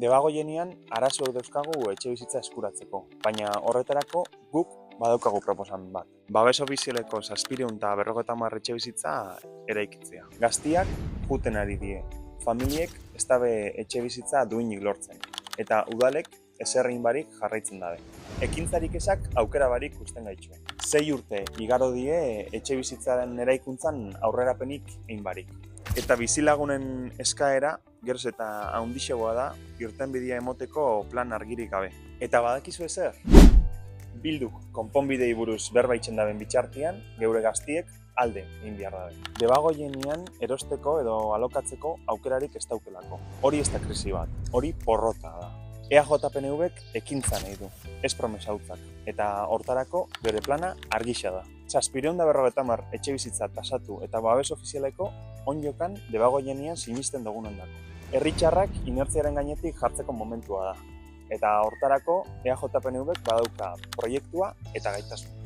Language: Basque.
Debagoienean arazoak dauzkagu etxebizitza eskuratzeko, baina horretarako guk badaukagu proposamen bat. Babes ofizialeko 750 etxebizitza eraikitzea. Gaztiak juten ari die, familiek ez dabe etxebizitza duinik lortzen, eta udalek eserrein barik jarraitzen dabe. Ekintzarik esak aukera barik usten gaitxue. 6 urte igaro die etxebizitzaren eraikuntzan aurrerapenik egin barik. Eta bizilagunen eskaera geroz eta handixegoa da irtenbidea emoteko plan argirik gabe. Eta badakizu zer? Bilduk konponbidei buruz berba itzen daben bitxartian, geure gaztiek alde egin behar dabe. Debagoienean erosteko edo alokatzeko aukerarik ez daukelako. Hori ez da krisi bat, hori porrota da. EAJ-PNVek ekintza nahi du, ez promesa hutzak, eta hortarako bere plana argixa da. 750 etxebizitza tasatu eta babes ofizialeko onjokan debagoienean sinisten dugunen dako. Herritxarrak inertziaren gainetik jartzeko momentua da, eta hortarako EAJ-PNVek badauka proiektua eta gaitasun.